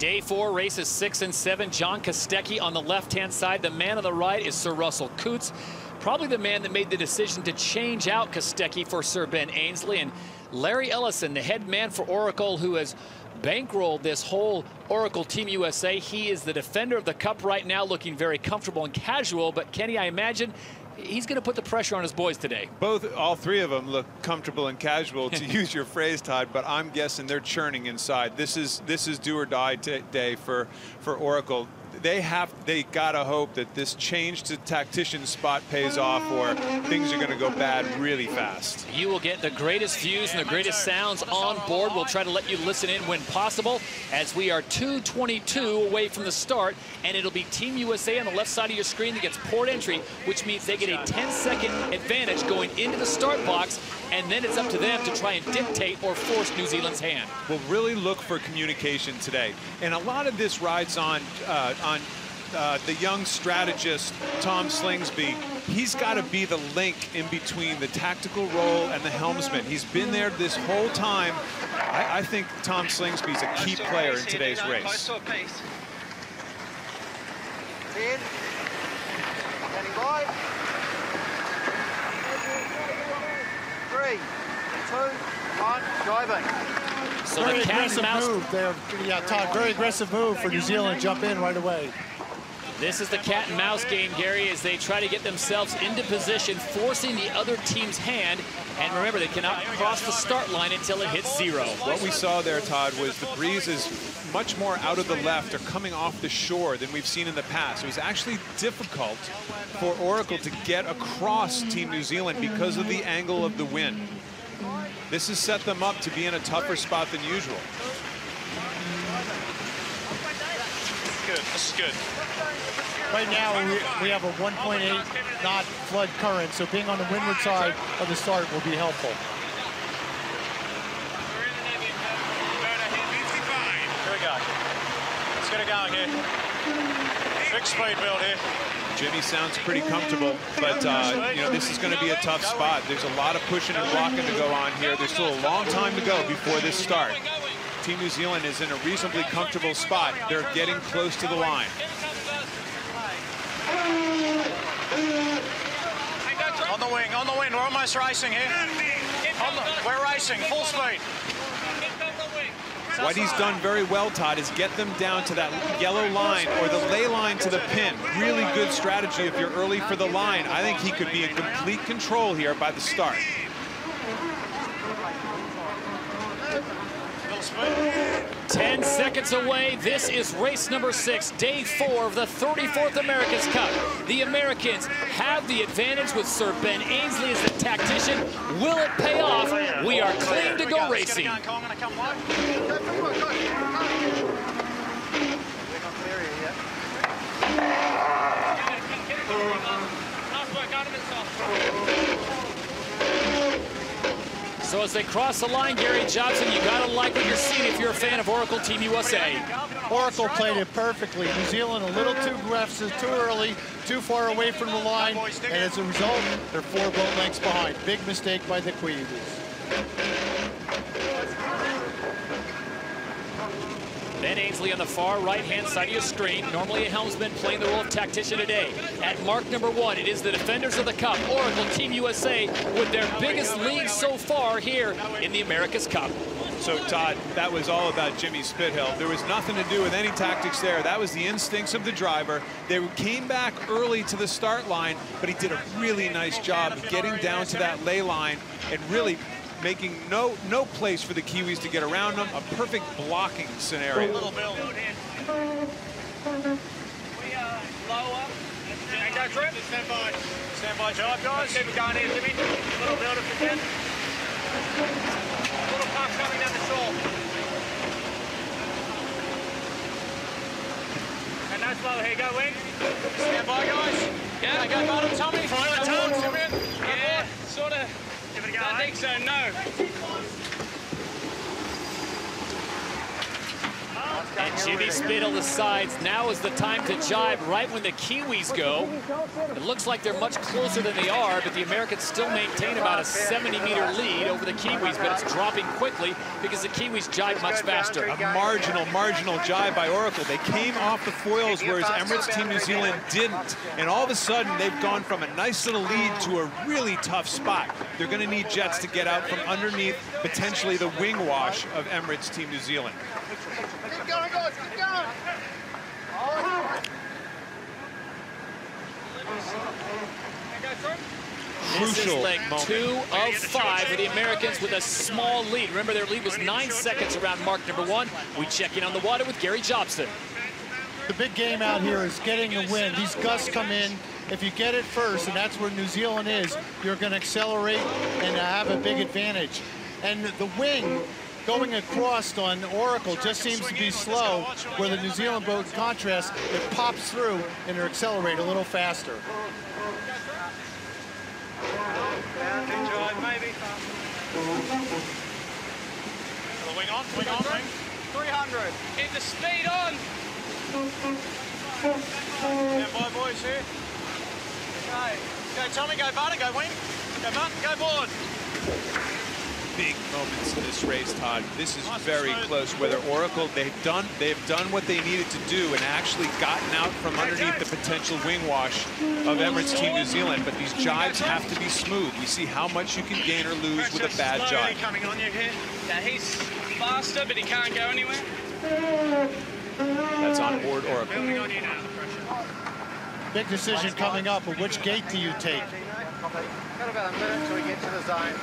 Day 4, races 6 and 7. John Kostecki on the left-hand side. The man on the right is Sir Russell Coutts, probably the man that made the decision to change out Kostecki for Sir Ben Ainslie. And Larry Ellison, the head man for Oracle, who has bankrolled this whole Oracle Team USA. He is the defender of the Cup right now, looking very comfortable and casual. But Kenny, I imagine he's going to put the pressure on his boys today. All three of them look comfortable and casual, to use your phrase, Todd. But I'm guessing they're churning inside. This is do or die day for Oracle. They gotta hope that this change to tactician spot pays off, or things are gonna go bad really fast. You will get the greatest views and the greatest sounds on board. We'll try to let you listen in when possible, as we are 2:22 away from the start, and it'll be Team USA on the left side of your screen that gets port entry, which means they get a 10-second advantage going into the start box, and then it's up to them to try and dictate or force New Zealand's hand. We'll really look for communication today, and a lot of this rides on the young strategist, Tom Slingsby. He's got to be the link in between the tactical role and the helmsman. He's been there this whole time. I think Tom Slingsby's a key player in today's race. 10, standing by. 3, 2, 1, driving. So very the cat and mouse move there. Yeah, Todd, very aggressive move for New Zealand. Jump in right away. This is the cat and mouse game, Gary, as they try to get themselves into position, forcing the other team's hand. And remember, they cannot cross the start line until it hits 0. What we saw there, Todd, was the breeze is much more out of the left or coming off the shore than we've seen in the past. It was actually difficult for Oracle to get across Team New Zealand because of the angle of the wind. This has set them up to be in a tougher spot than usual. Good, this is good. Right now, we have a 1.8 knot flood current, so being on the windward side of the start will be helpful. Here we go. Let's get it going here. Big speed build here. Jimmy sounds pretty comfortable, but you know, this is going to be a tough spot. There's a lot of pushing and blocking to go on here. There's still a long time to go before this start. Team New Zealand is in a reasonably comfortable spot. They're getting close to the line. On the wing, we're almost racing here. We're racing, full speed. What he's done very well, Todd, is get them down to that yellow line or the lay line to the pin. Really good strategy if you're early for the line. I think he could be in complete control here by the start. 10 seconds away. This is race number 6, day 4 of the 34th America's Cup. The Americans have the advantage with Sir Ben Ainslie as the tactician. Will it pay off? We are clean to go racing. So as they cross the line, Gary Jobson, you gotta like what you're seeing if you're a fan of Oracle Team USA. Oracle played it perfectly. New Zealand a little too aggressive, too early, too far away from the line, and as a result, they're 4 boat lengths behind. Big mistake by the Kiwis. Ben Ainslie on the far right-hand side of your screen. Normally a helmsman playing the role of tactician today. At mark number 1, it is the defenders of the Cup, Oracle Team USA, with their biggest lead so far here in the America's Cup. So, Todd, that was all about Jimmy Spithill. There was nothing to do with any tactics there. That was the instincts of the driver. They came back early to the start line, but he did a really nice job of getting down to that lay line and really making no place for the Kiwis to get around them. A perfect blocking scenario. Little build. Stand by job, guys. Keep it going here, Jimmy. Little build if you can. Little puff coming down the shore. And no slow here, go wing. Stand by, guys. Yeah, go bottom, Tommy. Come in. Yeah, sort of. Give it a go. I think so, no. And Jimmy Spittle decides now is the time to jibe right when the Kiwis go. It looks like they're much closer than they are, but the Americans still maintain about a 70-meter lead over the Kiwis, but it's dropping quickly because the Kiwis jibe much faster. A marginal jibe by Oracle. They came off the foils, whereas Emirates Team New Zealand didn't. And all of a sudden, they've gone from a nice little lead to a really tough spot. They're going to need jets to get out from underneath potentially the wing wash of Emirates Team New Zealand. Keep going, guys, keep going. This is leg moment. 2 of 5 for the Americans with a small lead. Remember, their lead was 9 seconds around mark number 1. We check in on the water with Gary Jobson. The big game out here is getting a win. These gusts come in. If you get it first, and that's where New Zealand is, you're going to accelerate and have a big advantage. And the wing going across on Oracle just seems to be slow, where the New Zealand boat, in contrast, it pops through and they accelerate a little faster. Wing on, wing on, wing. 300. Keep the speed on. Stand by, boys, here. Okay. Go, Tommy, go Barton, go wing. Go Barton, go board. Big moments in this race, Todd. This is very close. Whether Oracle, they've done what they needed to do and actually gotten out from underneath the potential wing wash of Emirates Team New Zealand. But these jibes have to be smooth. We see how much you can gain or lose with a bad jibe. Coming on you here. Yeah, he's faster, but he can't go anywhere. That's on board Oracle. Building on you now, the pressure. Big decision coming up, but which gate do you take? Got about a minute until we get to the zone.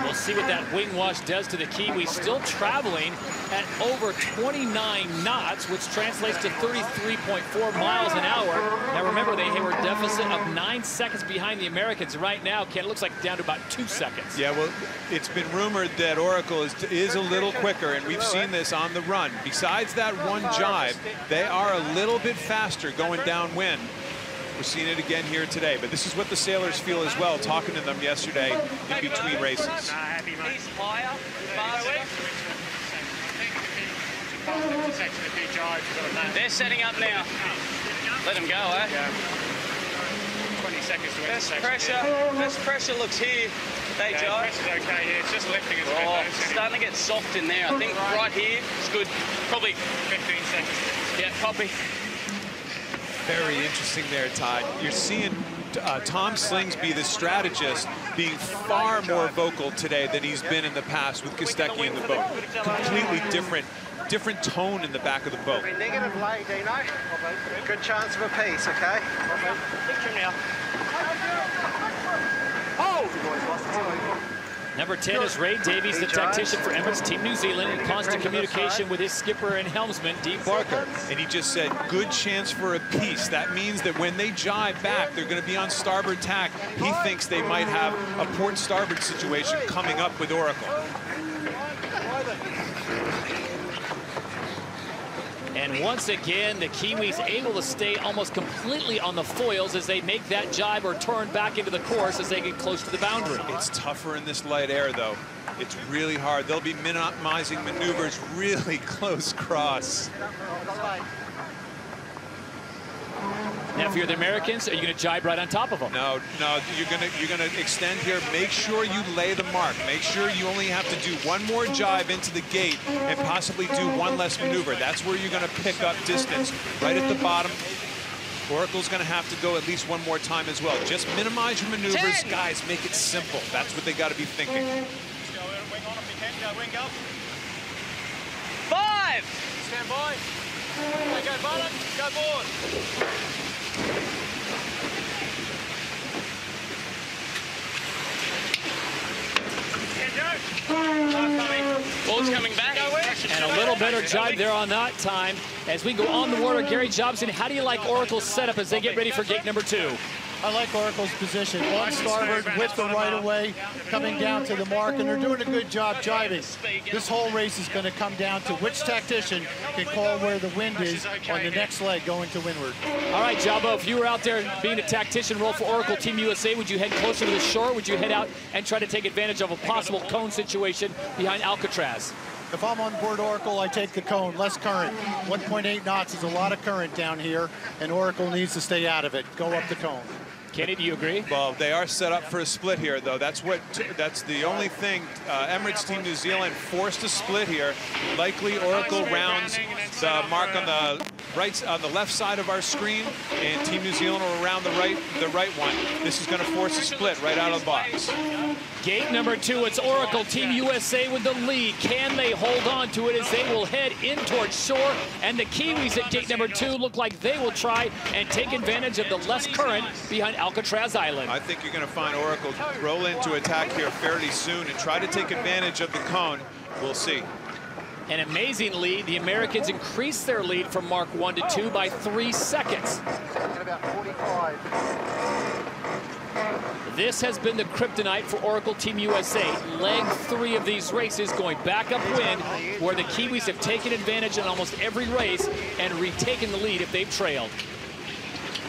We'll see what that wing wash does to the Kiwis. Still traveling at over 29 knots, which translates to 33.4 miles an hour. Now remember, they were a deficit of 9 seconds behind the Americans. Right now, Ken, it looks like down to about 2 seconds. Yeah, well, it's been rumored that Oracle is a little quicker, and we've seen this on the run. Besides that one jibe, they are a little bit faster going downwind. We're seeing it again here today, but this is what the sailors feel as well, talking to them yesterday in between races. He's higher, faster. They're setting up now. Let them go, eh? Yeah. 20 seconds to Best pressure looks here. They jive. Pressure's okay here. It's just lifting us a bit. Oh, starting to get soft in there. I think right here is good. Probably 15 seconds. Yeah, copy. Very interesting there, Todd. You're seeing Tom Slingsby, the strategist, being far more vocal today than he's been in the past with Kostecki in the boat. Completely different tone in the back of the boat. Negative lay, Dino. Good chance of a piece, okay? Picture now. Number 10 is Ray Davies, the tactician for Emirates Team New Zealand, in constant communication with his skipper and helmsman, Dean Barker. And he just said, good chance for a piece. That means that when they jibe back, they're going to be on starboard tack. He thinks they might have a port starboard situation coming up with Oracle. And once again, the Kiwis able to stay almost completely on the foils as they make that jibe or turn back into the course as they get close to the boundary. It's tougher in this light air, though. It's really hard. They'll be minimizing maneuvers really close cross. Now, if you're the Americans, are you going to jibe right on top of them? No, you're gonna extend here. Make sure you lay the mark. Make sure you only have to do one more jibe into the gate and possibly do one less maneuver. That's where you're going to pick up distance. Right at the bottom, Oracle's going to have to go at least one more time as well. Just minimize your maneuvers. 10. Guys, make it simple. That's what they got to be thinking. Just go wing on if you can. Go wing up. 5. Stand by. Okay, go Barton, go board. Ball's coming back. And a little better jibe there on that time. As we go on the water, Gary Jobson, how do you like Oracle's setup as they get ready for gate number 2? I like Oracle's position. On starboard with the right of way, coming down to the mark, and they're doing a good job jiving. This whole race is going to come down to which tactician can call where the wind is on the next leg going to windward. All right, Jabo, if you were out there being a tactician role for Oracle Team USA, would you head closer to the shore? Would you head out and try to take advantage of a possible cone situation behind Alcatraz? If I'm on board Oracle, I take the cone, less current. 1.8 knots is a lot of current down here, and Oracle needs to stay out of it. Go up the cone. Kenny, do you agree? Well, they are set up for a split here, though. That's the only thing. Emirates Team New Zealand forced a split here. Likely Oracle rounds the mark on the left side of our screen, and Team New Zealand will round the right one. This is going to force a split right out of the box. Gate number 2, it's Oracle Team USA with the lead. Can they hold on to it as they will head in towards shore? And the Kiwis at gate number 2 look like they will try and take advantage of the less current behind Alcatraz Island. I think you're going to find Oracle roll into attack here fairly soon and try to take advantage of the cone. We'll see. An amazing lead. The Americans increased their lead from mark 1 to 2 by 3 seconds. About 45. This has been the kryptonite for Oracle Team USA. Leg 3 of these races going back upwind, where the Kiwis have taken advantage in almost every race and retaken the lead if they've trailed.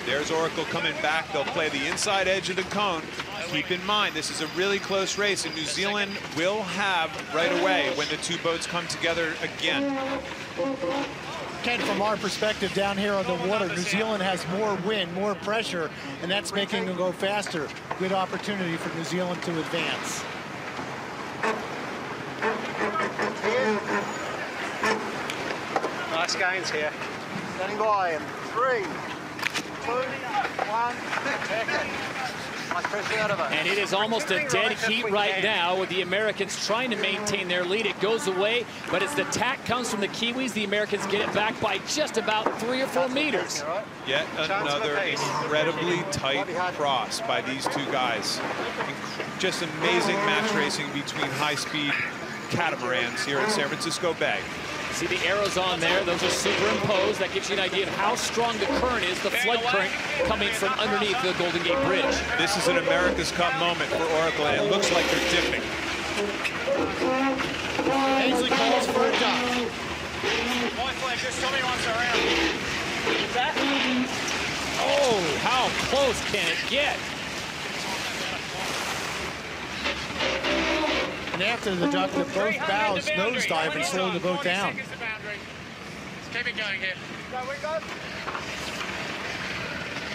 There's Oracle coming back. They'll play the inside edge of the cone. Keep in mind, this is a really close race, and New Zealand will have right away when the two boats come together again. Ken, from our perspective down here on the water, New Zealand has more wind, more pressure, and that's making them go faster. Good opportunity for New Zealand to advance. Nice gains here. Standing by in 3, 2, 1. Nice pressure out of it. And it is almost a dead heat right now with the Americans trying to maintain their lead. It goes away, but as the tack comes from the Kiwis, the Americans get it back by just about 3 or 4 meters. Yet another incredibly tight cross by these two guys. Just amazing match racing between high-speed catamarans here at San Francisco Bay. See the arrows on there, those are superimposed. That gives you an idea of how strong the current is, the flood current coming from underneath the Golden Gate Bridge. This is an America's Cup moment for Oracle, and it looks like they're dipping. Ainsley calls for a duck. My flag, just tell me once around. Oh, how close can it get? And after the duck, the both bows nosedive and slow the boat down. Let's keep it going here.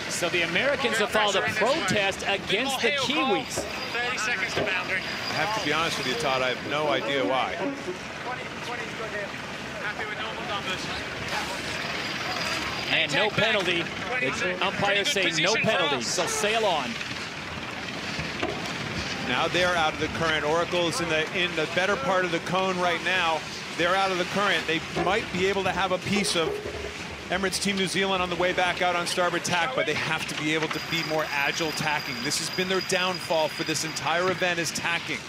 So the Americans have filed a protest against the Kiwis. 30 seconds to boundary. I have to be honest with you, Todd, I have no idea why. 20 is good here. Happy with normal numbers. And no penalty. The umpires say no penalty, so sail on. Now they're out of the current. Oracle is in the better part of the cone right now. They're out of the current. They might be able to have a piece of Emirates Team New Zealand on the way back out on starboard tack, but they have to be able to be more agile tacking. This has been their downfall for this entire event, is tacking.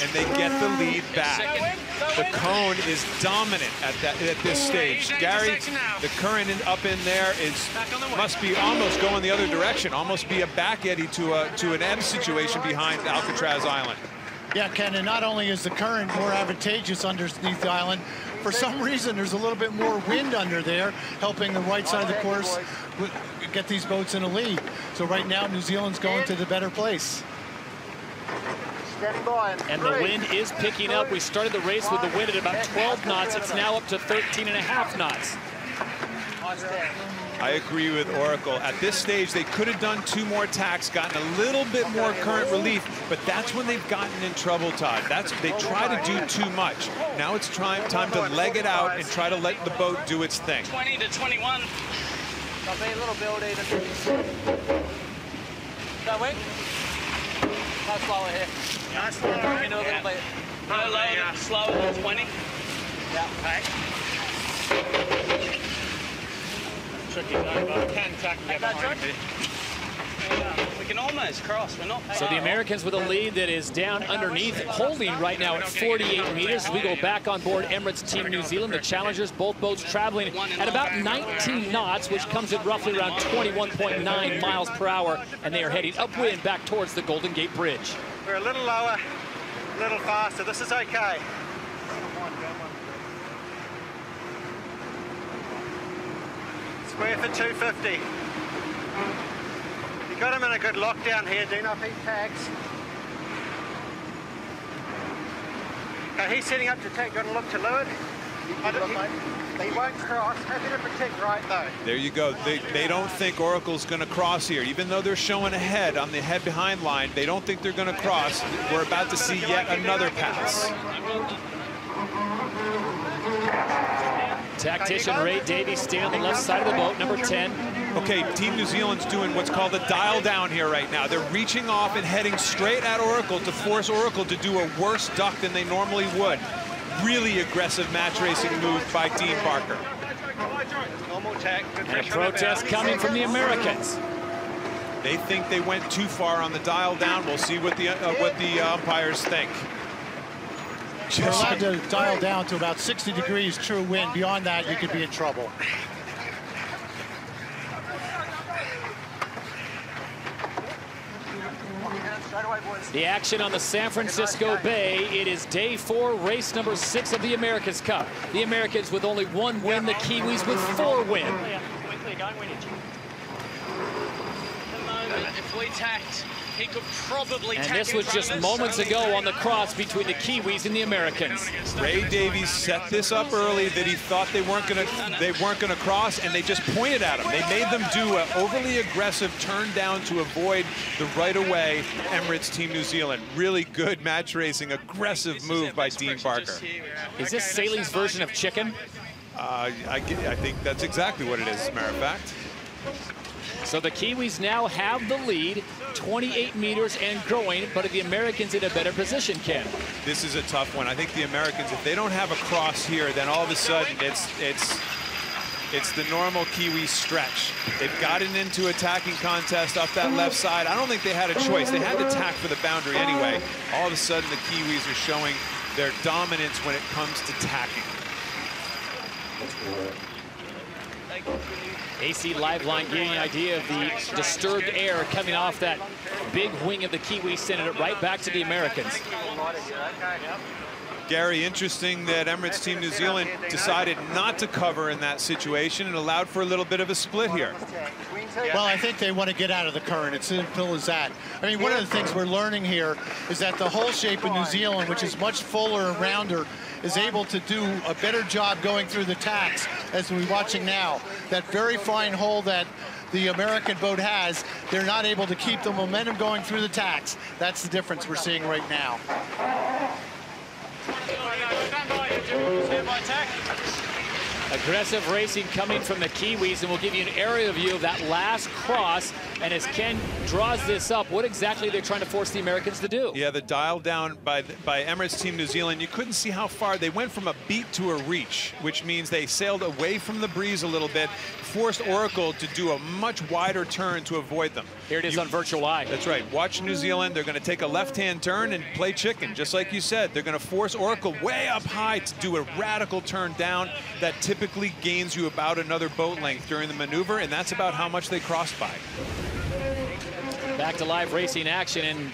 And they get the lead back. The cone is dominant at this stage. Gary, the current up in there must be almost going the other direction, almost be a back eddy to an ebb situation behind Alcatraz Island. Yeah, Ken, and not only is the current more advantageous underneath the island, for some reason there's a little bit more wind under there, helping the right side of the course get these boats in a lead. So right now, New Zealand's going to the better place. And the wind is picking up. We started the race with the wind at about 12 knots. It's now up to 13.5 knots. I agree with Oracle. At this stage, they could have done 2 more tacks, gotten a little bit more current relief, but that's when they've gotten in trouble, Todd. They try to do too much. Now it's time to leg it out and try to let the boat do its thing. 20 to 21. There'll be a little build even. Go wing. No slower here. No, slower. You know, a little bit. No lower, slower than 20. Yeah. Okay. Tricky though, but I can tackle the other That behind trick? me. can almost cross. We're not. So the Americans with a lead that is down underneath, holding right now at 48 meters. As we go back on board Emirates Team New Zealand, the challengers, both boats traveling at about 19 knots, which comes at roughly around 21.9 miles per hour, and they are heading upwind back towards the Golden Gate Bridge. We're a little lower, a little faster. This is okay. Square for 250. You got him in a good lockdown here. Do not beat tags. Okay, he's setting up to take. Got to look to leeward. He won't cross. Happy to protect right though. There you go. They don't think Oracle's going to cross here. Even though they're showing ahead on the head behind line, they don't think they're going to cross. We're about to see yet another pass. Tactician Ray Davies staying on the left side of the boat, number 10. Okay, Team New Zealand's doing what's called a dial down here right now. They're reaching off and heading straight at Oracle to force Oracle to do a worse duck than they normally would. Really aggressive match racing move by Dean Barker. Normal tack. And a protest coming from the Americans. They think they went too far on the dial down. We'll see what the umpires think. You're allowed to dial down to about 60 degrees true wind. Beyond that, you could be in trouble. The action on the San Francisco Bay. It is day 4, race number 6 of the America's Cup. The Americans with only 1 win, the Kiwis with 4 win. At the moment, if we tacked, he could probably tack. And this was just moments ago on the cross between the Kiwis and the Americans. Ray Davies set this up early that he thought they weren't going to cross, and they just pointed at him. They made them do an overly aggressive turn down to avoid the right away Emirates Team New Zealand. Really good match racing, aggressive move by Dean Barker. Is this sailing's version of chicken? I think that's exactly what it is, as a matter of fact. So the Kiwis now have the lead, 28 meters and growing, but are the Americans in a better position, Ken? This is a tough one. I think the Americans, if they don't have a cross here, then all of a sudden it's the normal Kiwi stretch. They've gotten into attacking contest up that left side. I don't think they had a choice. They had to tack for the boundary anyway. All of a sudden, the Kiwis are showing their dominance when it comes to tacking. AC Liveline giving an idea of the disturbed air coming off that big wing of the Kiwis, sending it right back to the Americans. Gary, interesting that Emirates Team New Zealand decided not to cover in that situation and allowed for a little bit of a split here. Well, I think they want to get out of the current. It's simple as that. I mean, one of the things we're learning here is that the whole shape of New Zealand, which is much fuller and rounder, is able to do a better job going through the tacks, as we're watching now. That very fine hole that the American boat has, they're not able to keep the momentum going through the tacks. That's the difference we're seeing right now. Aggressive racing coming from the Kiwis, and we'll give you an aerial view of that last cross. And as Ken draws this up, what exactly they're trying to force the Americans to do? Yeah, the dial down by Emirates Team New Zealand, you couldn't see how far. They went from a beat to a reach, which means they sailed away from the breeze a little bit, forced Oracle to do a much wider turn to avoid them. Here it is on virtual eye. That's right. Watch New Zealand. They're going to take a left-hand turn and play chicken, just like you said. They're going to force Oracle way up high to do a radical turn down that typically gains you about another boat length during the maneuver, and that's about how much they crossed by. Back to live racing action, and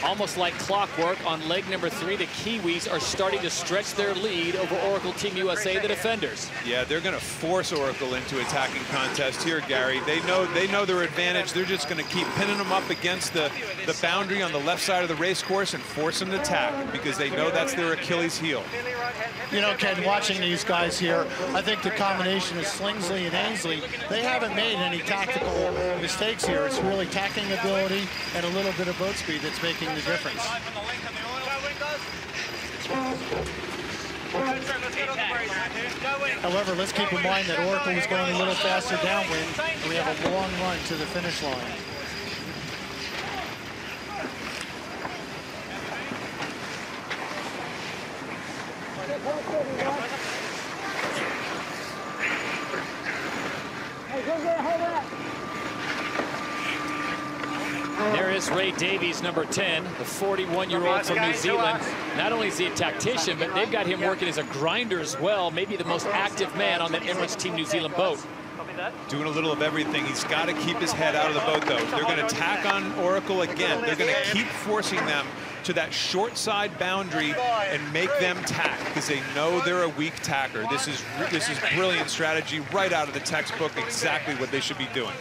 almost like clockwork on leg number 3, the Kiwis are starting to stretch their lead over Oracle Team USA, the defenders. Yeah, they're going to force Oracle into attacking contest here, Gary. They know their advantage. They're just going to keep pinning them up against the boundary on the left side of the race course and force them to tack, because they know that's their Achilles heel. You know, Ken, watching these guys here, I think the combination of Slingsley and Ainsley, they haven't made any tactical mistakes here. It's really tacking ability and a little bit of boat speed that's making the difference. However, let's keep in mind that Oracle is going a little faster downwind, and we have a long run to the finish line. is Ray Davies, number 10, the 41-year-old from New Zealand. Not only is he a tactician, but they've got him working as a grinder as well, maybe the most active man on that Emirates Team New Zealand boat. Doing a little of everything. He's got to keep his head out of the boat, though. They're going to tack on Oracle again. They're going to keep forcing them to that short side boundary and make them tack because they know they're a weak tacker. This is brilliant strategy right out of the textbook, exactly what they should be doing.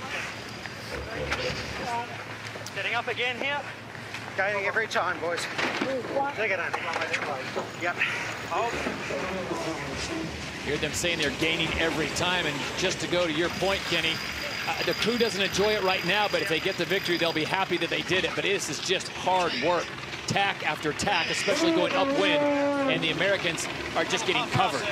Setting up again here. Gaining every time, boys. Dig it in. Yep. Hear them saying they're gaining every time, and just to go to your point, Kenny, the crew doesn't enjoy it right now, but if they get the victory, they'll be happy that they did it. But this is just hard work, tack after tack, especially going upwind, and the Americans are just getting covered.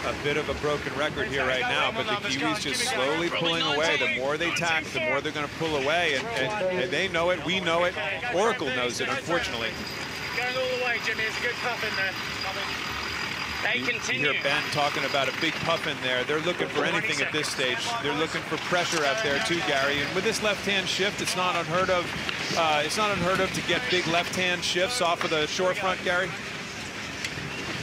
A bit of a broken record here right now, but the Kiwis just slowly pulling away. The more they tack, the more they're going to pull away, and they know it, we know it, Oracle knows it, unfortunately. Going all the way, Jimmy. There's a good puff in there. They continue. You hear Ben talking about a big puff in there. They're looking for anything at this stage. They're looking for pressure out there too, Gary. And with this left-hand shift, it's not unheard of. It's not unheard of to get big left-hand shifts off of the shore front, Gary.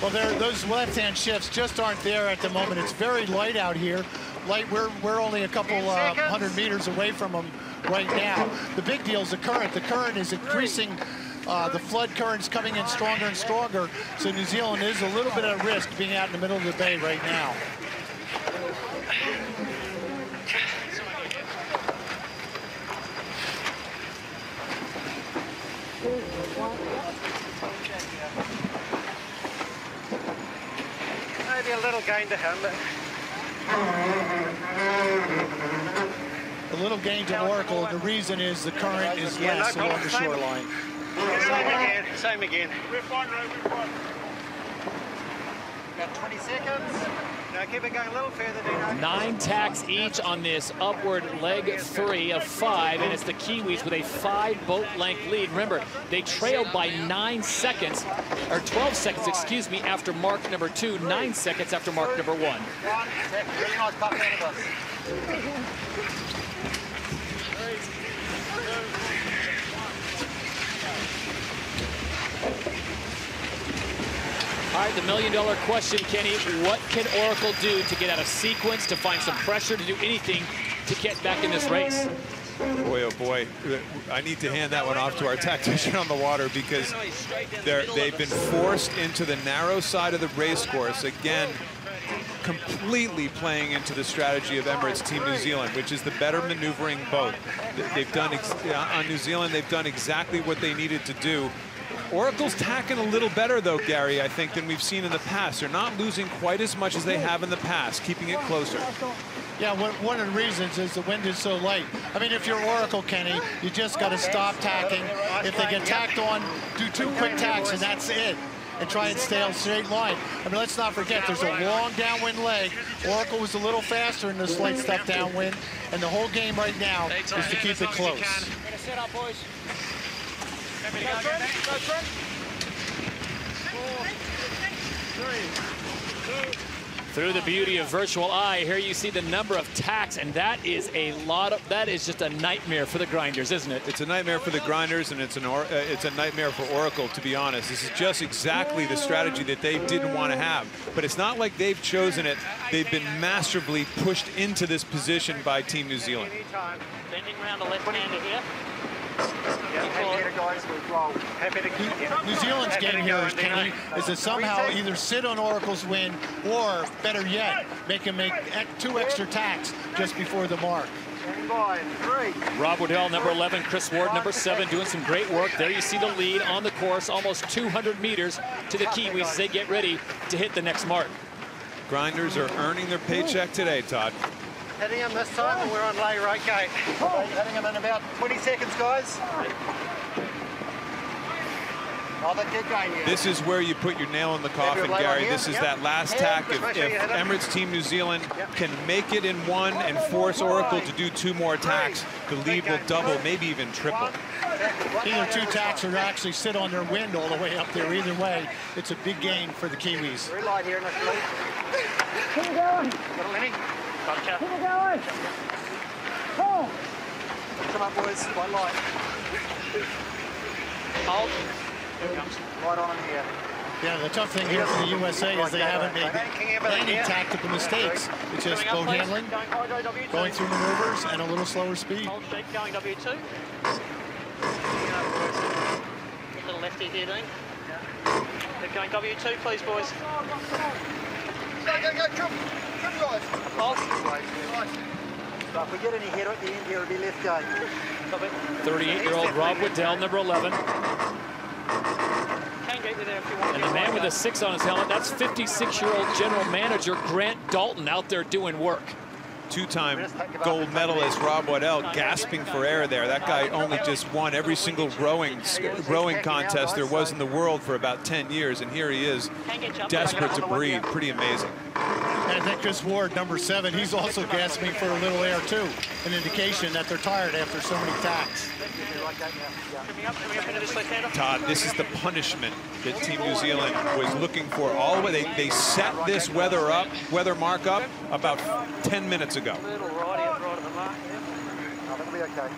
Well, those left-hand shifts just aren't there at the moment. It's very light out here. Light. We're only a couple 100 meters away from them right now. The big deal is the current. The current is increasing. The flood current's coming in stronger and stronger, so New Zealand is a little bit at risk being out in the middle of the bay right now. Maybe a little gain to him, but a little gain to Oracle, and the reason is the current is less along the shoreline. Same again. We're fine, Ray, we're fine. Got 20 seconds. Now keep it going a little further, Dino. 9 tacks each on this upward leg 3 of 5, and it's the Kiwis with a 5-boat length lead. Remember, they trailed by 9 seconds, or 12 seconds, excuse me, after mark number 2, 9 seconds after mark number 1. Really nice puff out of us. All right, the million-dollar question, Kenny. What can Oracle do to get out of sequence, to find some pressure, to do anything to get back in this race? Boy, oh boy, I need to hand that one off to our tactician on the water because they've been forced into the narrow side of the race course. Again, completely playing into the strategy of Emirates Team New Zealand, which is the better maneuvering boat. They've done, on New Zealand, they've done exactly what they needed to do. Oracle's tacking a little better, though, Gary, I think, than we've seen in the past. They're not losing quite as much as they have in the past, keeping it closer. Yeah, one of the reasons is the wind is so light. I mean, if you're Oracle, Kenny, you just got to stop tacking. If they get tacked on, do 2 quick tacks, and that's it. And try and stay on straight line. I mean, let's not forget, there's a long downwind leg. Oracle was a little faster in this light stuff downwind, and the whole game right now is to keep it close. Set up, boys. Through the beauty of virtual eye, here you see the number of tacks, and that is just a nightmare for the grinders, isn't it? It's a nightmare for the grinders, and it's a nightmare for Oracle, to be honest. This is just exactly the strategy that they didn't want to have. But it's not like they've chosen it. They've been masterfully pushed into this position by Team New Zealand. Bending around the left-hander here. New Zealand's game here, Kenny, is to somehow either sit on Oracle's win or, better yet, make him make 2 extra tacks just before the mark. Rob Woodell, number 11, Chris Ward, number 7, doing some great work. There you see the lead on the course, almost 200 meters to the Kiwis as they get ready to hit the next mark. Grinders are earning their paycheck today, Todd. Hitting him this time, and we're on lay right gate. Hitting him in about 20 seconds, guys. Oh, they keep going here. This is where you put your nail in the coffin, Gary. This is that last tack. If Emirates Team New Zealand can make it in 1 and force Oracle to do 2 more tacks, the lead will double, maybe even triple. Either 2 tacks or actually sit on their wind all the way up there. Either way, it's a big gain for the Kiwis. Very light here. Keep going. Little Lenny. Gotcha. Come on, boys. Quite light. Hold. Right on in here. Yeah, the tough thing here for the USA is they haven't made any tactical mistakes. It's just boat handling, going through maneuvers, and a little slower speed. Hold sheep, going W2. Little lefty here, Dean. They're going W2, please, boys. Go, come guys. Hold. So if we get any header at the end here, it'll be left gate. 38-year-old Rob Waddell, number 11. Can get you there if you want. And the man with a 6 on his helmet, that's 56-year-old general manager Grant Dalton out there doing work. Two-time gold medalist Rob Waddell gasping for air there. That guy only just won every single rowing contest there was in the world for about 10 years, and here he is, desperate to breathe. Pretty amazing. And I think Chris Ward, number 7, he's also gasping for a little air too, an indication that they're tired after so many tacks. Coming up into this left-hander. Todd, this is the punishment that Team New Zealand was looking for all the way. They set this weather mark up about 10 minutes ago. Little right here, right at the mark. No, that'll be okay.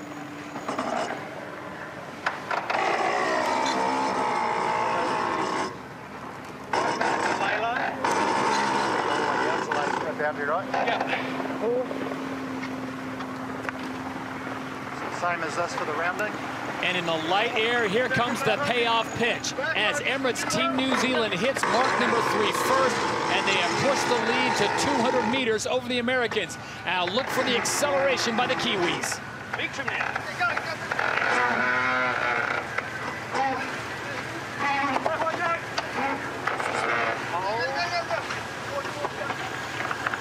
Boundary, right? Yeah. Same as this for the rounding. And in the light air, here comes the payoff pitch as Emirates Team New Zealand hits mark number 3 first, and they have pushed the lead to 200 meters over the Americans. Now look for the acceleration by the Kiwis. Big trim now.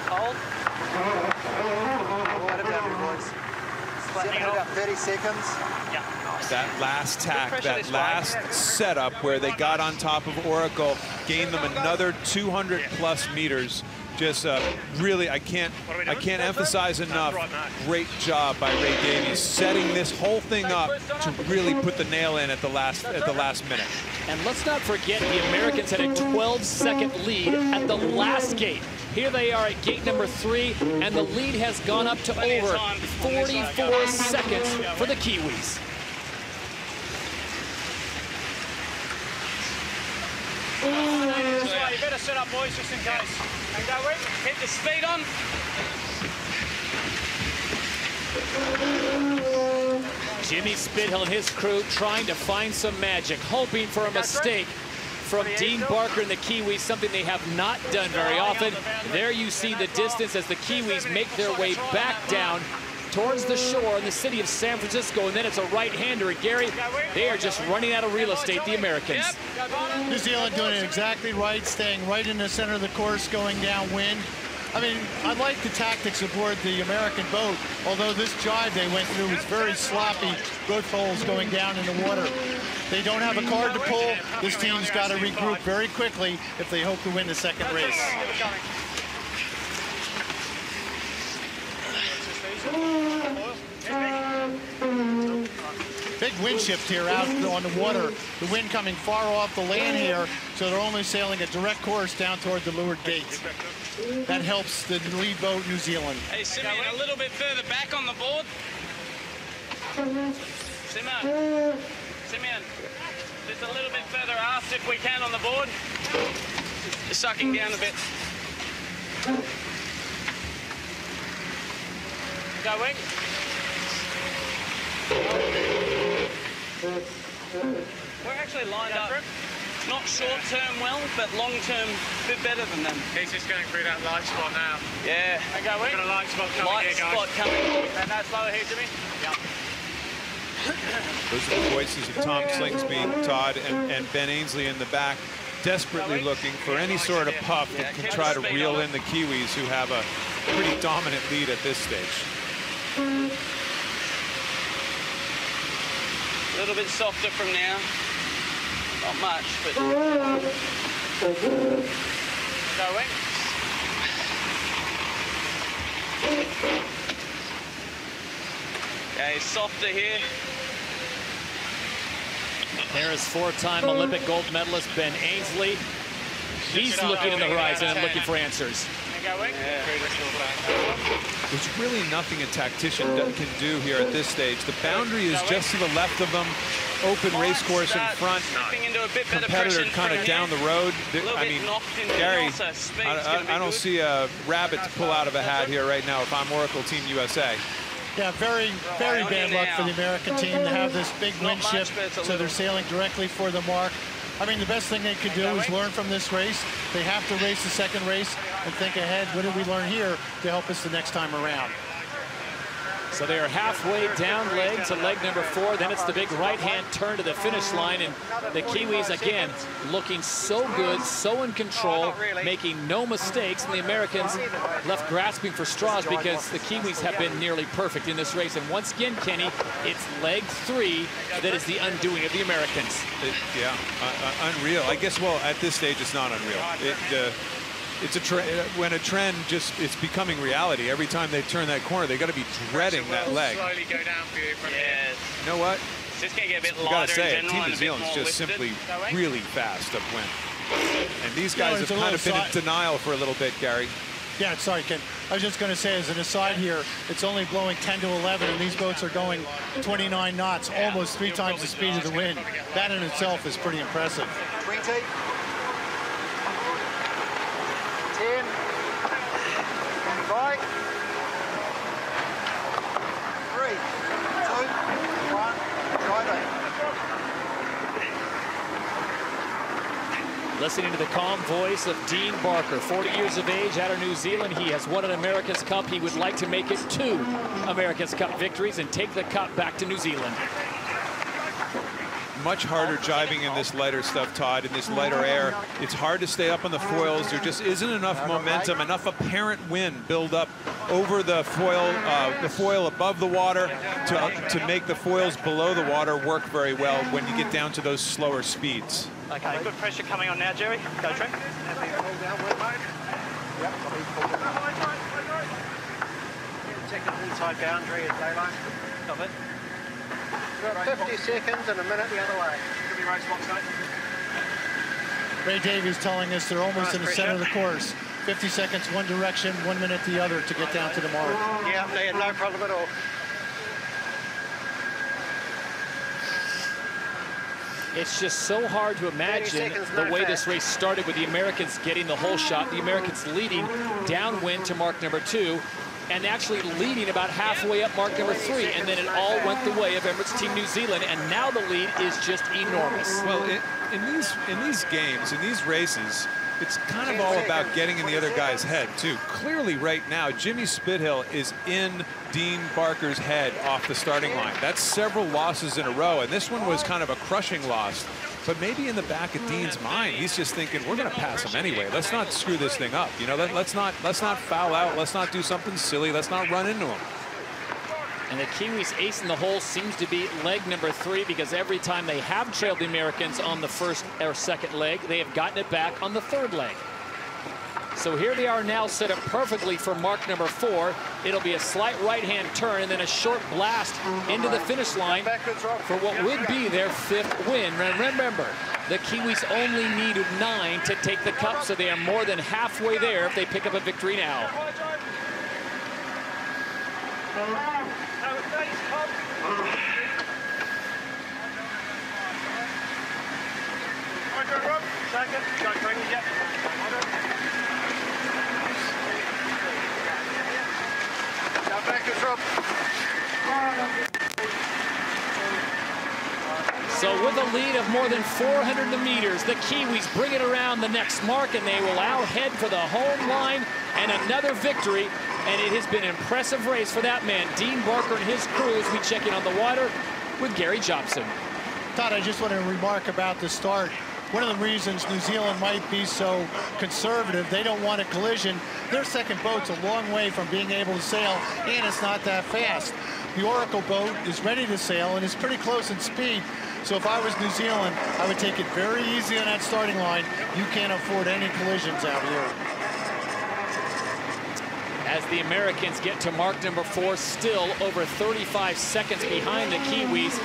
Hold. Right about boys. Setting it about 30 seconds. Yeah. That last tack, that last setup where they got on top of Oracle, gained them another 200+ meters. Just really, I can't emphasize enough. Great job by Ray Davies, setting this whole thing up to really put the nail in at the last minute. And let's not forget the Americans had a 12-second lead at the last gate. Here they are at gate number 3, and the lead has gone up to over 44 seconds for the Kiwis. You better set up, boys, just in case. And go in, hit the speed on. Jimmy Spithill and his crew trying to find some magic, hoping for a mistake from Dean Barker and the Kiwis, something they have not done very often. There you see the distance as the Kiwis make their way back down towards the shore in the city of San Francisco, and then it's a right-hander. And Gary, they are just running out of real estate, the Americans. New Zealand doing it exactly right, staying right in the center of the course, going downwind. I mean, I like the tactics aboard the American boat, although this jive they went through was very sloppy, both poles going down in the water. They don't have a card to pull. This team's got to regroup very quickly if they hope to win the second race. Big wind shift here out on the water. The wind coming far off the land here, so they're only sailing a direct course down toward the leeward gate. That helps the lead boat, New Zealand. Hey, Simeon, a little bit further back on the board. Simeon, just a little bit further aft if we can on the board. Just sucking down a bit. Go, Wing. We're actually lined up. Not short-term well, but long-term a bit better than them. He's just going through that light spot now. Yeah. Okay, we've got a light spot coming here, guys. Light spot coming. And that's lower here, Jimmy. Yep. Those are the voices of Tom Slingsby, Todd, and Ben Ainsley in the back, desperately looking for any sort of puff that can try to reel in the Kiwis, who have a pretty dominant lead at this stage. A little bit softer from now. Not much, but... Going. Okay, softer here. There is 4-time Olympic gold medalist Ben Ainsley. He's looking in the horizon and looking for answers. There's really nothing a tactician can do here at this stage. The boundary is just to the left of them. Open race course in front. Competitor kind of down the road. I mean, Gary, I don't see a rabbit to pull out of a hat here right now if I'm Oracle Team USA. Yeah, very, very bad luck for the American team to have this big wind shift, so they're sailing directly for the mark. I mean, the best thing they could do is learn from this race. They have to race the second race and think ahead. What did we learn here to help us the next time around? So they are halfway down leg to leg number 4. Then it's the big right-hand turn to the finish line. And the Kiwis, again, looking so good, so in control, making no mistakes. And the Americans left grasping for straws because the Kiwis have been nearly perfect in this race. And once again, Kenny, it's leg 3 that is the undoing of the Americans. Unreal. I guess, well, at this stage, it's not unreal. It's a when a trend it's becoming reality. Every time they turn that corner, they got to be dreading that leg. Slowly go down for you from here. You know what? It's just going to get a bit You got to lighter say in it. general Team New and a bit Zealand's more just lifted. simply really fast upwind. And these guys have it's a kind of been little in denial for a little bit, Gary. Yeah, sorry, Ken. I was just going to say, as an aside here, it's only blowing 10 to 11, and these boats are going 29 knots, almost 3 times the speed of the wind. That in itself is pretty impressive. 20. 10. Right. 3, 2, 1. Driving. Listening to the calm voice of Dean Barker, 40 years of age, out of New Zealand. He has won an America's Cup. He would like to make it 2 America's Cup victories and take the cup back to New Zealand. Much harder jibing in this lighter stuff, Todd, in this lighter air. It's hard to stay up on the foils. There just isn't enough momentum, enough apparent wind build up over the foil above the water to make the foils below the water work very well when you get down to those slower speeds. Okay, good pressure coming on now, Jerry. Go, Trent. Check the inside boundary at daylight. Stop it. 50 seconds and a minute the other way. Could be right spot tonight. Ray Davies telling us they're almost in the center of the course. 50 seconds one direction, 1 minute the other to get down to the mark. Yeah, they had no problem at all. It's just so hard to imagine the way this race started with the Americans getting the whole shot, the Americans leading downwind to mark number 2, and actually leading about halfway up mark number 3, and then it all went the way of Emirates Team New Zealand, and now the lead is just enormous. Well, in these games, in these races, it's kind of all about getting in the other guy's head, too. Clearly, right now, Jimmy Spithill is in Dean Barker's head off the starting line. That's several losses in a row, and this one was kind of a crushing loss. But maybe in the back of Dean's mind, he's just thinking, we're going to pass him anyway. Let's not screw this thing up. You know, let's not foul out. Let's not do something silly. Let's not run into him. And the Kiwis ace in the hole seems to be leg number 3, because every time they have trailed the Americans on the first or second leg, they have gotten it back on the third leg. So here they are now set up perfectly for mark number 4. It'll be a slight right-hand turn and then a short blast into the finish line for what would be their 5th win. And remember, the Kiwis only needed 9 to take the cup, so they are more than halfway there if they pick up a victory now. So with a lead of more than 400 meters, the Kiwis bring it around the next mark, and they will out head for the home line and another victory. And it has been an impressive race for that man, Dean Barker, and his crew, as we check in on the water with Gary Jobson. Todd, I just want to remark about the start. One of the reasons New Zealand might be so conservative, they don't want a collision. Their second boat's a long way from being able to sail, and it's not that fast. The Oracle boat is ready to sail and is pretty close in speed. So if I was New Zealand, I would take it very easy on that starting line. You can't afford any collisions out here. As the Americans get to mark number 4, still over 35 seconds behind the Kiwis.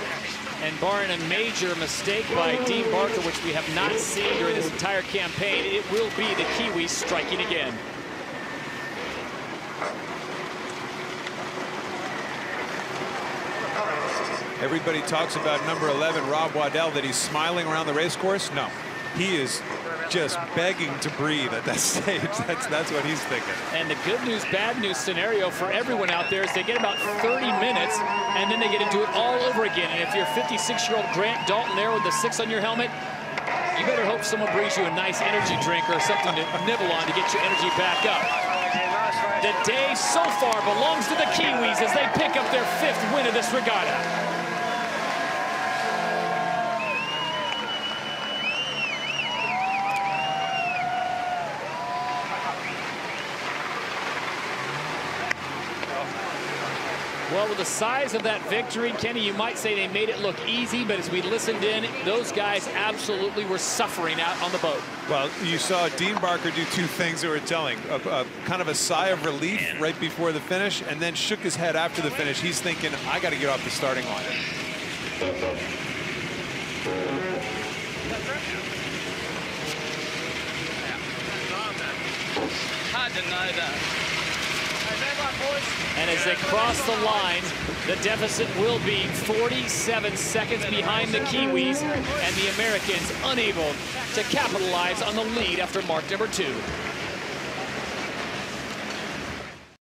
And barring a major mistake by Dean Barker, which we have not seen during this entire campaign, it will be the Kiwis striking again. Everybody talks about number 11, Rob Waddell, that he's smiling around the race course. No, he is just begging to breathe at that stage. That's what he's thinking. And the good news, bad news scenario for everyone out there is they get about 30 minutes, and then they get to do it all over again. And if you're 56-year-old Grant Dalton there with the 6 on your helmet, you better hope someone brings you a nice energy drink or something to nibble on to get your energy back up. The day so far belongs to the Kiwis as they pick up their 5th win of this regatta. Well, with the size of that victory, Kenny, you might say they made it look easy, but as we listened in, those guys absolutely were suffering out on the boat. Well, you saw Dean Barker do 2 things that were telling. Kind of a sigh of relief right before the finish, and then shook his head after the finish. He's thinking, I got to get off the starting line. Hard to know that. And as they cross the line, the deficit will be 47 seconds behind the Kiwis, and the Americans unable to capitalize on the lead after mark number 2.